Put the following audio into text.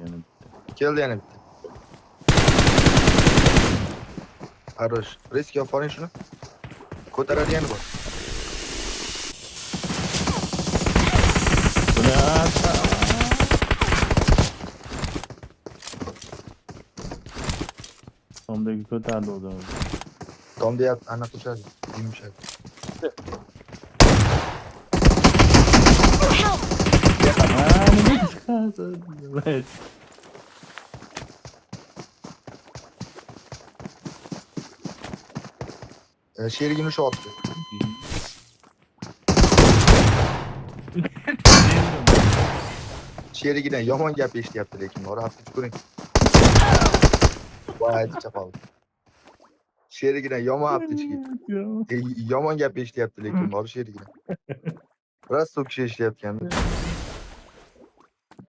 Yani Keldi yana bitta. Хорош. Risk olib qoling shuni. Ko'taradigani bor. Tomdagi ko'tardi o zaman. Tom deyapti, anaqa uçadi. Yumshadi. Nima chiqadi? Sherigini shu otdi. Sherigidan yomon gap eshityapti lekin bor, hafta ko'ring. Voy, chapal. Sherigidan yomon hafta ichiga. Yomon gap eshityapti lekin bor sherigidan. Rost so'kish eshityapgandi.